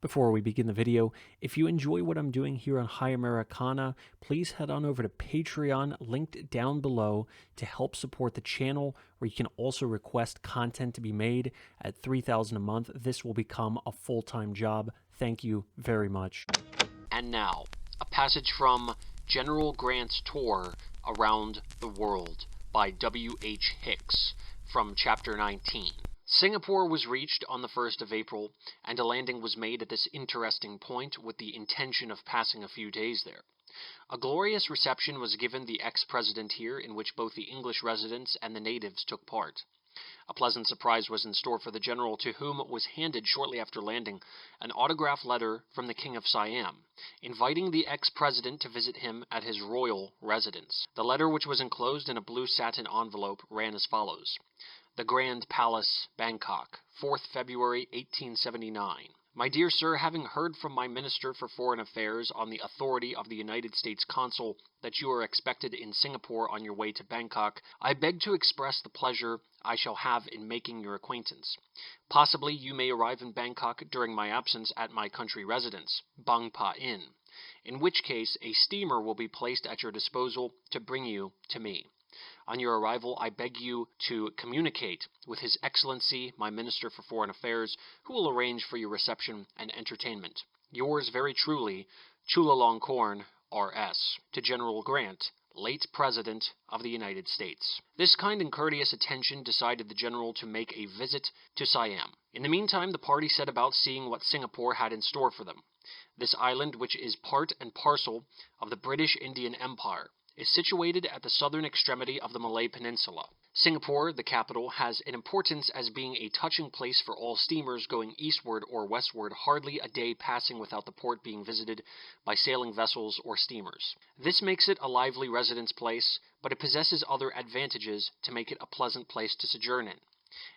Before we begin the video, if you enjoy what I'm doing here on High Americana, please head on over to Patreon, linked down below, to help support the channel, where you can also request content to be made. At $3,000 a month, this will become a full-time job. Thank you very much. And now, a passage from General Grant's Tour Around the World by W.H. Hicks from Chapter 19. Singapore was reached on the 1st of April, and a landing was made at this interesting point with the intention of passing a few days there. A glorious reception was given the ex-president here, in which both the English residents and the natives took part. A pleasant surprise was in store for the general, to whom was handed shortly after landing an autograph letter from the King of Siam, inviting the ex-president to visit him at his royal residence. The letter, which was enclosed in a blue satin envelope, ran as follows. The Grand Palace, Bangkok, 4th February 1879. My dear sir, having heard from my Minister for Foreign Affairs on the authority of the United States Consul that you are expected in Singapore on your way to Bangkok, I beg to express the pleasure I shall have in making your acquaintance. Possibly you may arrive in Bangkok during my absence at my country residence, Bang Pa Inn, in which case a steamer will be placed at your disposal to bring you to me. On your arrival, I beg you to communicate with His Excellency, my Minister for Foreign Affairs, who will arrange for your reception and entertainment. Yours very truly, Chulalongkorn, R.S. To General Grant, late President of the United States. This kind and courteous attention decided the general to make a visit to Siam. In the meantime, the party set about seeing what Singapore had in store for them. This island, which is part and parcel of the British Indian Empire, is situated at the southern extremity of the Malay Peninsula. Singapore, the capital, has an importance as being a touching place for all steamers going eastward or westward, hardly a day passing without the port being visited by sailing vessels or steamers. This makes it a lively residence place, but it possesses other advantages to make it a pleasant place to sojourn in.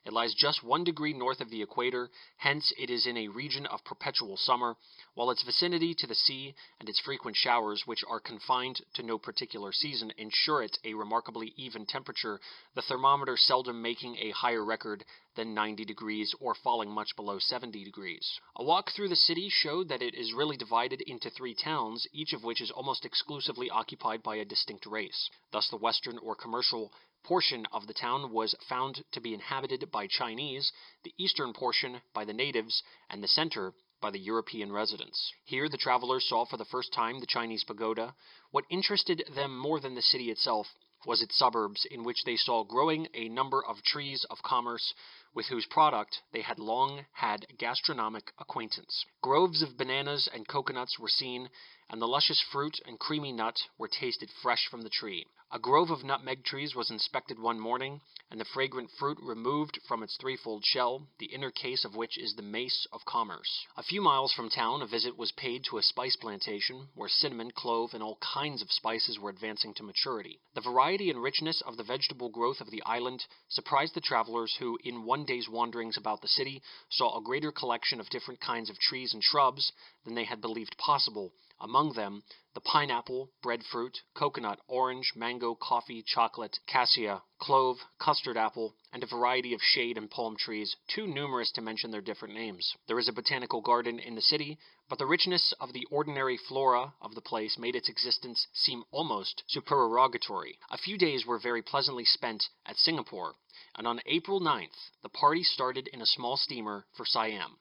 It lies just 1 degree north of the equator, hence it is in a region of perpetual summer, while its vicinity to the sea and its frequent showers, which are confined to no particular season, ensure it a remarkably even temperature, the thermometer seldom making a higher record than 90 degrees or falling much below 70 degrees. A walk through the city showed that it is really divided into 3 towns, each of which is almost exclusively occupied by a distinct race. Thus the western or commercial portion of the town was found to be inhabited by Chinese, the eastern portion by the natives, and the center by the European residents. Here the travelers saw for the first time the Chinese pagoda. What interested them more than the city itself was its suburbs, in which they saw growing a number of trees of commerce, with whose product they had long had gastronomic acquaintance. Groves of bananas and coconuts were seen, and the luscious fruit and creamy nut were tasted fresh from the tree. A grove of nutmeg trees was inspected one morning, and the fragrant fruit removed from its threefold shell, the inner case of which is the mace of commerce. A few miles from town, a visit was paid to a spice plantation, where cinnamon, clove, and all kinds of spices were advancing to maturity. The variety and richness of the vegetable growth of the island surprised the travelers, who, in one day's wanderings about the city, saw a greater collection of different kinds of trees and shrubs than they had believed possible. Among them, the pineapple, breadfruit, coconut, orange, mango, coffee, chocolate, cassia, clove, custard apple, and a variety of shade and palm trees, too numerous to mention their different names. There is a botanical garden in the city, but the richness of the ordinary flora of the place made its existence seem almost supererogatory. A few days were very pleasantly spent at Singapore, and on April 9th, the party started in a small steamer for Siam.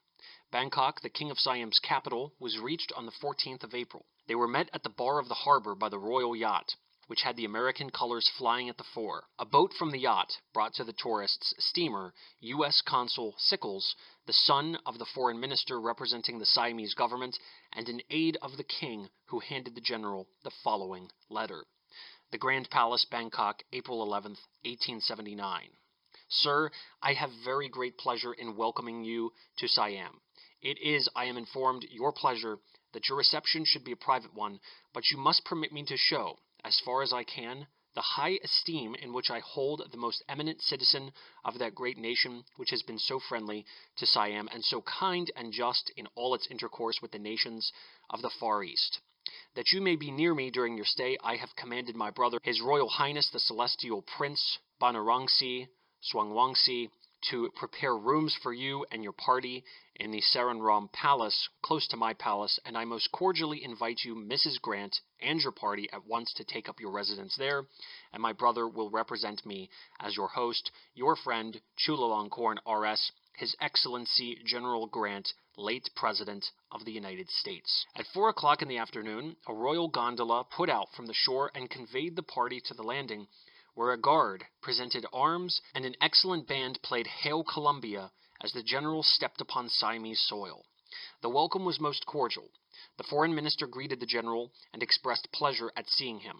Bangkok, the King of Siam's capital, was reached on the 14th of April. They were met at the bar of the harbor by the royal yacht, which had the American colors flying at the fore. A boat from the yacht brought to the tourists steamer U.S. Consul Sickles, the son of the foreign minister representing the Siamese government, and an aide of the king, who handed the general the following letter. The Grand Palace, Bangkok, April 11th, 1879. Sir, I have very great pleasure in welcoming you to Siam. It is, I am informed, your pleasure that your reception should be a private one, but you must permit me to show, as far as I can, the high esteem in which I hold the most eminent citizen of that great nation which has been so friendly to Siam, and so kind and just in all its intercourse with the nations of the Far East. That you may be near me during your stay, I have commanded my brother, His Royal Highness the Celestial Prince Banarangsi, Swangwangsi, to prepare rooms for you and your party in the Saranram Palace, close to my palace, and I most cordially invite you, Mrs. Grant, and your party at once to take up your residence there, and my brother will represent me as your host, your friend, Chulalongkorn RS, His Excellency General Grant, late President of the United States. At 4 o'clock in the afternoon, a royal gondola put out from the shore and conveyed the party to the landing, where a guard presented arms and an excellent band played Hail Columbia as the general stepped upon Siamese soil. The welcome was most cordial. The foreign minister greeted the general and expressed pleasure at seeing him.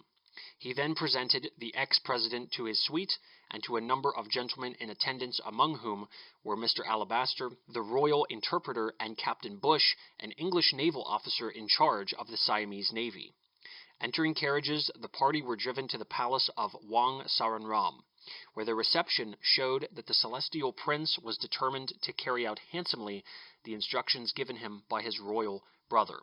He then presented the ex-president to his suite and to a number of gentlemen in attendance, among whom were Mr. Alabaster, the royal interpreter, and Captain Bush, an English naval officer in charge of the Siamese Navy. Entering carriages, the party were driven to the palace of Wang Saranram, where the reception showed that the celestial prince was determined to carry out handsomely the instructions given him by his royal brother.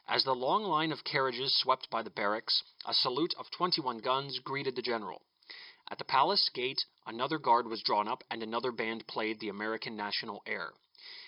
As the long line of carriages swept by the barracks, a salute of 21 guns greeted the general. At the palace gate, another guard was drawn up and another band played the American national air.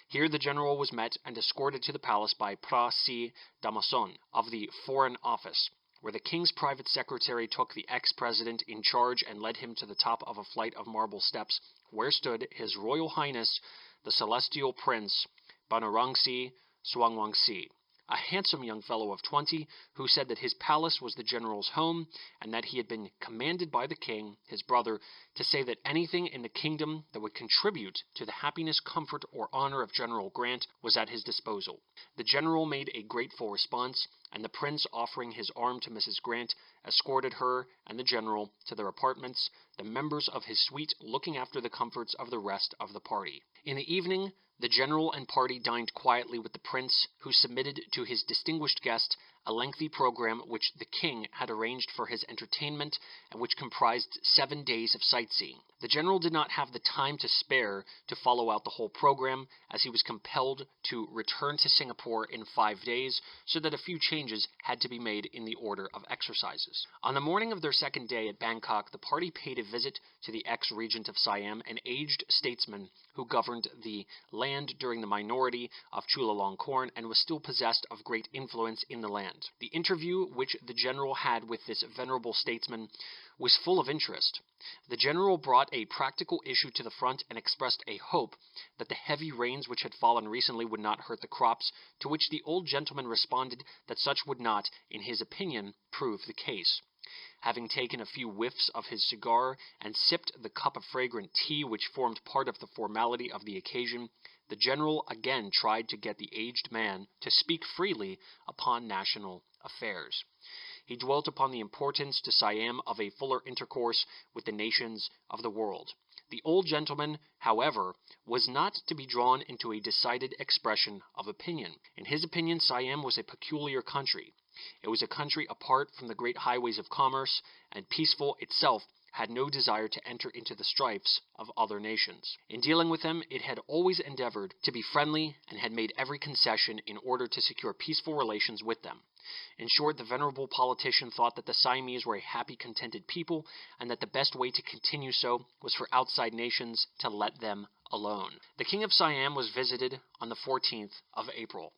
Here the general was met and escorted to the palace by Pra-Si Damason of the Foreign Office, where the king's private secretary took the ex-president in charge and led him to the top of a flight of marble steps, where stood His Royal Highness, the Celestial Prince, Banarangsi Swangwangsi, a handsome young fellow of 20, who said that his palace was the general's home, and that he had been commanded by the king, his brother, to say that anything in the kingdom that would contribute to the happiness, comfort, or honor of General Grant was at his disposal. The general made a grateful response, and the prince, offering his arm to Mrs. Grant, escorted her and the general to their apartments, the members of his suite looking after the comforts of the rest of the party. In the evening, the general and party dined quietly with the prince, who submitted to his distinguished guest a lengthy program which the king had arranged for his entertainment and which comprised 7 days of sightseeing. The general did not have the time to spare to follow out the whole program, as he was compelled to return to Singapore in 5 days, so that a few changes had to be made in the order of exercises. On the morning of their second day at Bangkok, the party paid a visit to the ex-regent of Siam, an aged statesman who governed the land during the minority of Chulalongkorn and was still possessed of great influence in the land. The interview which the general had with this venerable statesman was full of interest. The general brought a practical issue to the front and expressed a hope that the heavy rains which had fallen recently would not hurt the crops, to which the old gentleman responded that such would not, in his opinion, prove the case. Having taken a few whiffs of his cigar and sipped the cup of fragrant tea which formed part of the formality of the occasion, the general again tried to get the aged man to speak freely upon national affairs. He dwelt upon the importance to Siam of a fuller intercourse with the nations of the world. The old gentleman, however, was not to be drawn into a decided expression of opinion. In his opinion, Siam was a peculiar country. It was a country apart from the great highways of commerce, and peaceful itself, had no desire to enter into the strifes of other nations. In dealing with them, it had always endeavored to be friendly and had made every concession in order to secure peaceful relations with them. In short, the venerable politician thought that the Siamese were a happy, contented people, and that the best way to continue so was for outside nations to let them alone. The King of Siam was visited on the 14th of April.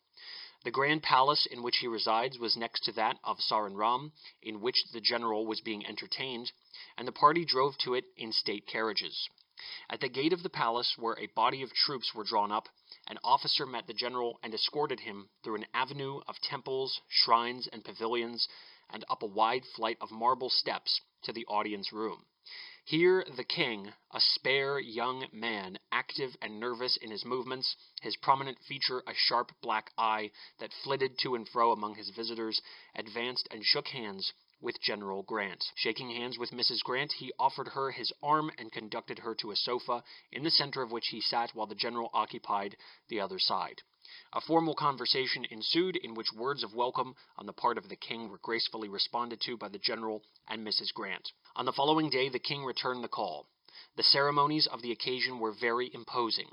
The grand palace in which he resides was next to that of Saranram, in which the general was being entertained, and the party drove to it in state carriages. At the gate of the palace, where a body of troops were drawn up, an officer met the general and escorted him through an avenue of temples, shrines, and pavilions, and up a wide flight of marble steps to the audience room. Here the king, a spare young man, active and nervous in his movements, his prominent feature a sharp black eye that flitted to and fro among his visitors, advanced and shook hands with General Grant. Shaking hands with Mrs. Grant, he offered her his arm and conducted her to a sofa, in the center of which he sat while the general occupied the other side. A formal conversation ensued, in which words of welcome on the part of the king were gracefully responded to by the general and Mrs. Grant. On the following day the king returned the call. The ceremonies of the occasion were very imposing.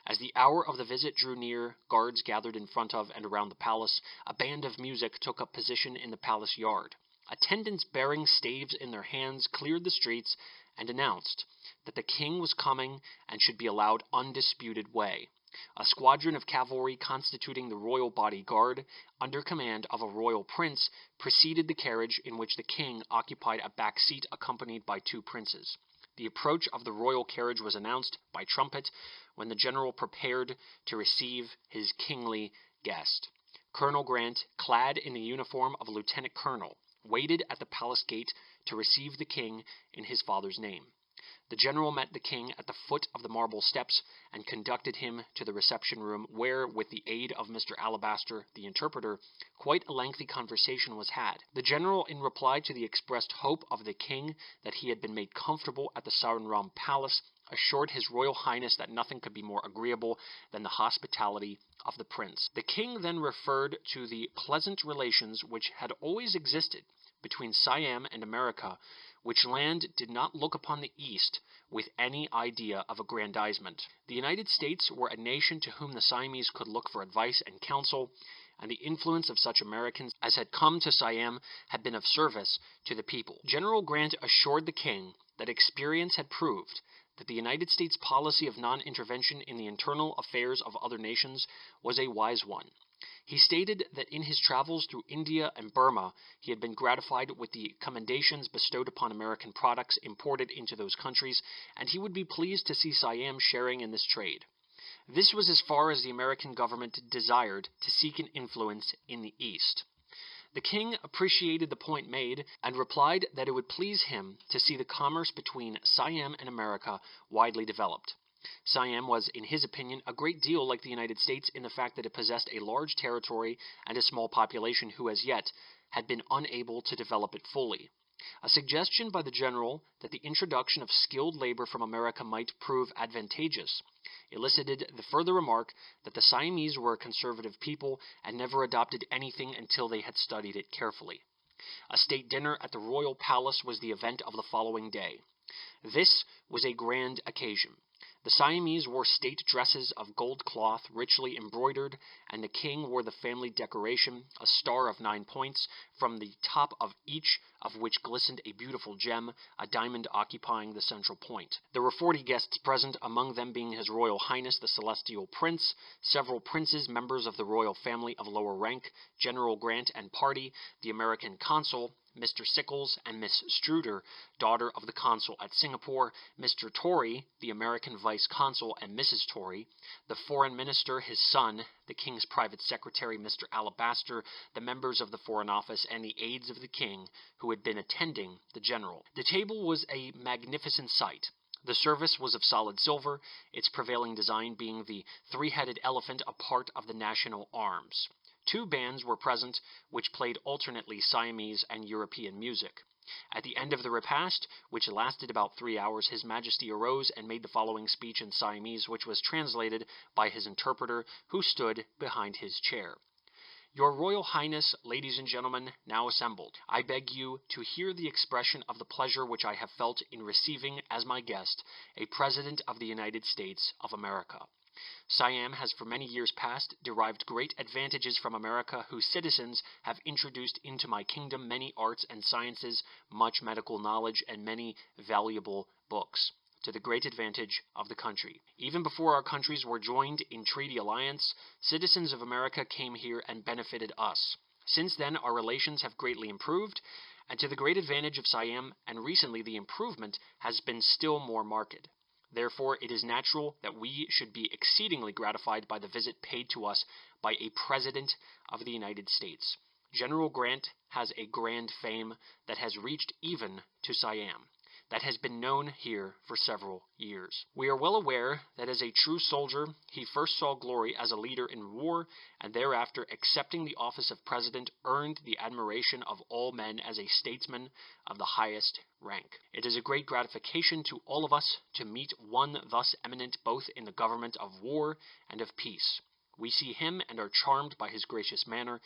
As the hour of the visit drew near, guards gathered in front of and around the palace. A band of music took up position in the palace yard. Attendants bearing staves in their hands cleared the streets, and announced that the king was coming and should be allowed undisputed way. A squadron of cavalry constituting the royal bodyguard, under command of a royal prince, preceded the carriage in which the king occupied a back seat accompanied by 2 princes. The approach of the royal carriage was announced by trumpet when the general prepared to receive his kingly guest. Colonel Grant, clad in the uniform of a lieutenant colonel, waited at the palace gate to receive the king in his father's name. The general met the king at the foot of the marble steps and conducted him to the reception room, where, with the aid of Mr. Alabaster, the interpreter, quite a lengthy conversation was had. The general, in reply to the expressed hope of the king that he had been made comfortable at the Saranram Palace, assured his Royal Highness that nothing could be more agreeable than the hospitality of the prince. The king then referred to the pleasant relations which had always existed between Siam and America, which land did not look upon the East with any idea of aggrandizement. The United States were a nation to whom the Siamese could look for advice and counsel, and the influence of such Americans as had come to Siam had been of service to the people. General Grant assured the king that experience had proved that the United States policy of non-intervention in the internal affairs of other nations was a wise one. He stated that in his travels through India and Burma, he had been gratified with the commendations bestowed upon American products imported into those countries, and he would be pleased to see Siam sharing in this trade. This was as far as the American government desired to seek an influence in the East. The king appreciated the point made, and replied that it would please him to see the commerce between Siam and America widely developed. Siam was, in his opinion, a great deal like the United States in the fact that it possessed a large territory and a small population who as yet had been unable to develop it fully. A suggestion by the general that the introduction of skilled labor from America might prove advantageous elicited the further remark that the Siamese were a conservative people and never adopted anything until they had studied it carefully. A state dinner at the royal palace was the event of the following day. This was a grand occasion. The Siamese wore state dresses of gold cloth richly embroidered, and the king wore the family decoration, a star of 9 points, from the top of each of which glistened a beautiful gem, a diamond occupying the central point. There were 40 guests present, among them being His Royal Highness the Celestial Prince, several princes, members of the royal family of lower rank, General Grant and party, the American consul, Mr. Sickles, and Miss Struder, daughter of the consul at Singapore, Mr. Torrey, the American vice consul, and Mrs. Torrey, the foreign minister, his son, the king's private secretary, Mr. Alabaster, the members of the foreign office, and the aides of the king who had been attending the general. The table was a magnificent sight. The service was of solid silver, its prevailing design being the 3-headed elephant, a part of the national arms. 2 bands were present, which played alternately Siamese and European music. At the end of the repast, which lasted about 3 hours, His Majesty arose and made the following speech in Siamese, which was translated by his interpreter, who stood behind his chair. Your Royal Highness, ladies and gentlemen, now assembled, I beg you to hear the expression of the pleasure which I have felt in receiving as my guest a President of the United States of America. Siam has for many years past derived great advantages from America, whose citizens have introduced into my kingdom many arts and sciences, much medical knowledge, and many valuable books, to the great advantage of the country. Even before our countries were joined in treaty alliance, citizens of America came here and benefited us. Since then, our relations have greatly improved, and to the great advantage of Siam, and recently the improvement has been still more marked. Therefore, it is natural that we should be exceedingly gratified by the visit paid to us by a President of the United States. General Grant has a grand fame that has reached even to Siam, that has been known here for several years. We are well aware that as a true soldier, he first saw glory as a leader in war, and thereafter, accepting the office of President, earned the admiration of all men as a statesman of the highest rank. It is a great gratification to all of us to meet one thus eminent both in the government of war and of peace. We see him and are charmed by his gracious manner,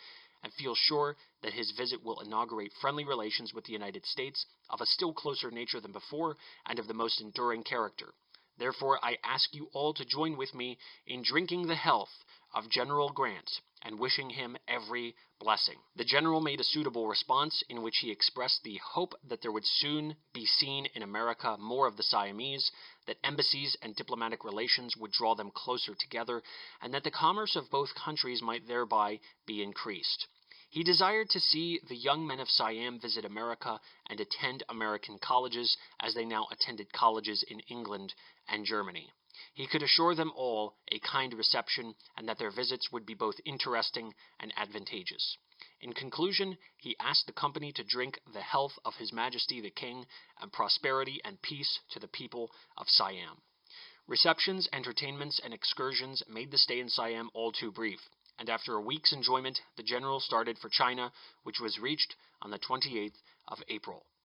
and feel sure that his visit will inaugurate friendly relations with the United States of a still closer nature than before, and of the most enduring character. Therefore, I ask you all to join with me in drinking the health of General Grant and wishing him every blessing. The general made a suitable response in which he expressed the hope that there would soon be seen in America more of the Siamese, that embassies and diplomatic relations would draw them closer together, and that the commerce of both countries might thereby be increased. He desired to see the young men of Siam visit America and attend American colleges as they now attended colleges in England and Germany. He could assure them all a kind reception, and that their visits would be both interesting and advantageous. In conclusion, he asked the company to drink the health of His Majesty the King, and prosperity and peace to the people of Siam. Receptions, entertainments, and excursions made the stay in Siam all too brief, and after a week's enjoyment, the general started for China, which was reached on the 28th of April.